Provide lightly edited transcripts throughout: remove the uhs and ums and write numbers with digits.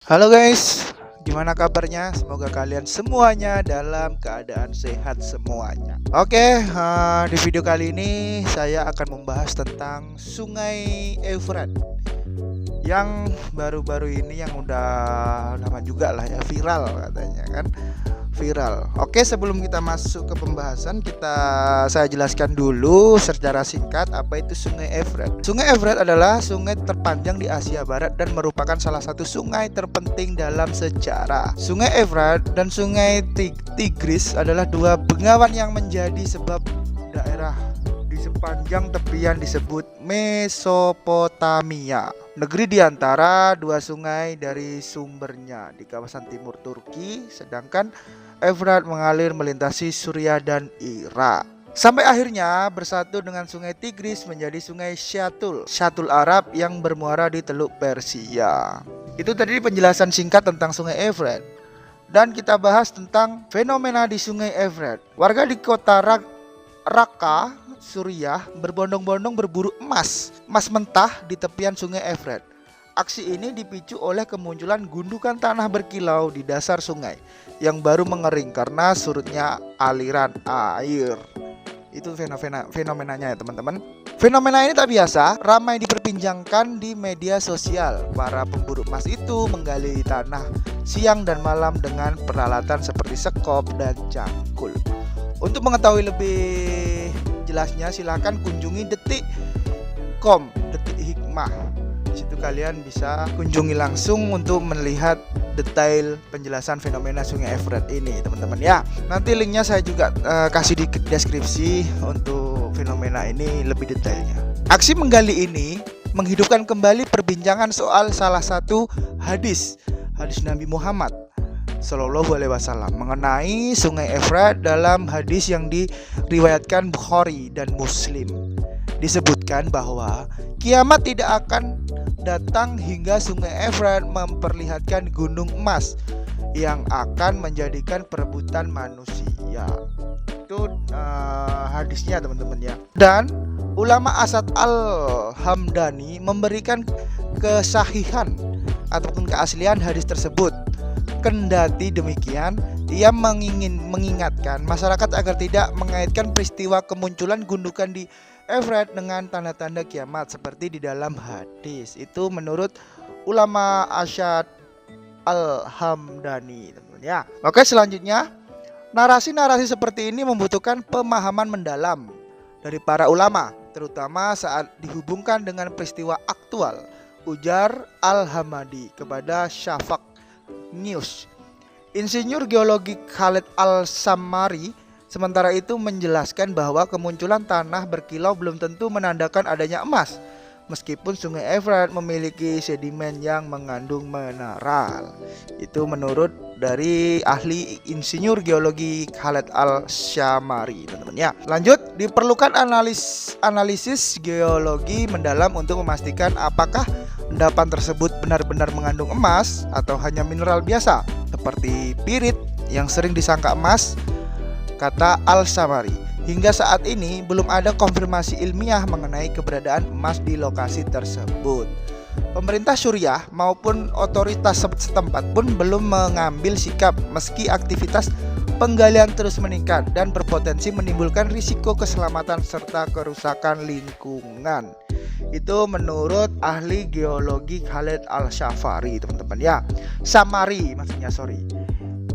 Halo guys, gimana kabarnya? Semoga kalian semuanya dalam keadaan sehat semuanya. Oke, di video kali ini saya akan membahas tentang Sungai Euphrates yang baru-baru ini yang udah lama juga lah ya viral katanya kan. Viral. Oke, sebelum kita masuk ke pembahasan, saya jelaskan dulu secara singkat apa itu Sungai Euphrates. Sungai Euphrates adalah sungai terpanjang di Asia Barat dan merupakan salah satu sungai terpenting dalam sejarah. Sungai Euphrates dan Sungai Tigris adalah dua bengawan yang menjadi sebab daerah di sepanjang tepian disebut Mesopotamia. Negeri di antara dua sungai dari sumbernya di kawasan timur Turki, sedangkan Efrat mengalir melintasi Suriah dan Irak. Sampai akhirnya bersatu dengan sungai Tigris menjadi sungai Syatul Arab yang bermuara di Teluk Persia. Itu tadi penjelasan singkat tentang sungai Efrat. Dan kita bahas tentang fenomena di sungai Efrat. Warga di kota Raqqa, Suriah berbondong-bondong berburu emas mentah di tepian sungai Efrat. Aksi ini dipicu oleh kemunculan gundukan tanah berkilau di dasar sungai yang baru mengering karena surutnya aliran air. Itu fenomenanya ya teman-teman. Fenomena ini tak biasa, ramai diperbincangkan di media sosial. Para pemburu emas itu menggali tanah siang dan malam dengan peralatan seperti sekop dan cangkul. Untuk mengetahui lebih jelasnya silahkan kunjungi detik.com, detik hikmah. Di situ kalian bisa kunjungi langsung untuk melihat detail penjelasan fenomena Sungai Euphrates ini teman-teman ya. Nanti linknya saya juga kasih di deskripsi untuk fenomena ini lebih detailnya. Aksi menggali ini menghidupkan kembali perbincangan soal salah satu hadis Nabi Muhammad Shallallahu Alaihi Wasallam mengenai Sungai Euphrates. Dalam hadis yang diriwayatkan Bukhari dan Muslim disebutkan bahwa kiamat tidak akan datang hingga Sungai Euphrates memperlihatkan gunung emas yang akan menjadikan perebutan manusia. Itu hadisnya teman-teman ya. Dan ulama Asad Al-Hamdani memberikan kesahihan ataupun keaslian hadis tersebut. Kendati demikian, ia mengingatkan masyarakat agar tidak mengaitkan peristiwa kemunculan gundukan di Euphrates dengan tanda-tanda kiamat seperti di dalam hadis. Itu menurut ulama Asad Al-Hamdani, teman-teman ya. Oke, selanjutnya, narasi-narasi seperti ini membutuhkan pemahaman mendalam dari para ulama, terutama saat dihubungkan dengan peristiwa aktual, ujar Al-Hamadi kepada Syafaq News. Insinyur geologi Khaled Al-Samari sementara itu menjelaskan bahwa kemunculan tanah berkilau belum tentu menandakan adanya emas, meskipun Sungai Euphrates memiliki sedimen yang mengandung mineral. Itu menurut dari ahli insinyur geologi Khaled Al-Samari, teman-teman ya. Lanjut, diperlukan analisis geologi mendalam untuk memastikan apakah endapan tersebut benar-benar mengandung emas atau hanya mineral biasa seperti pirit yang sering disangka emas, kata Al-Samari. Hingga saat ini belum ada konfirmasi ilmiah mengenai keberadaan emas di lokasi tersebut. Pemerintah Suriah maupun otoritas setempat pun belum mengambil sikap meski aktivitas penggalian terus meningkat dan berpotensi menimbulkan risiko keselamatan serta kerusakan lingkungan. Itu menurut ahli geologi Khaled Al-Samari, teman-teman ya. Samari maksudnya, sorry.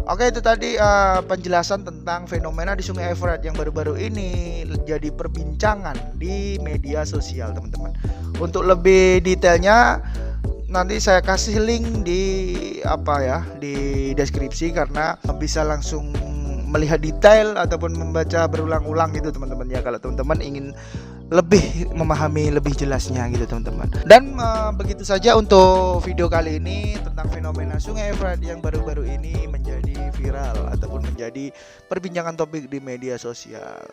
Oke, itu tadi penjelasan tentang fenomena di Sungai Euphrates yang baru-baru ini jadi perbincangan di media sosial, teman-teman. Untuk lebih detailnya nanti saya kasih link di deskripsi karena bisa langsung melihat detail ataupun membaca berulang-ulang gitu teman-teman ya, kalau teman-teman ingin lebih memahami lebih jelasnya gitu teman-teman. Dan begitu saja untuk video kali ini tentang fenomena Sungai Euphrates yang baru-baru ini menjadi viral ataupun menjadi perbincangan topik di media sosial.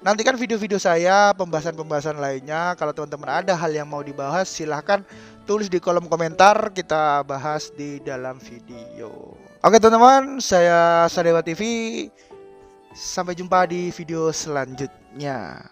Nantikan video-video saya, pembahasan-pembahasan lainnya. Kalau teman-teman ada hal yang mau dibahas, silahkan tulis di kolom komentar, kita bahas di dalam video. Oke teman-teman, saya Sadewa TV. Sampai jumpa di video selanjutnya.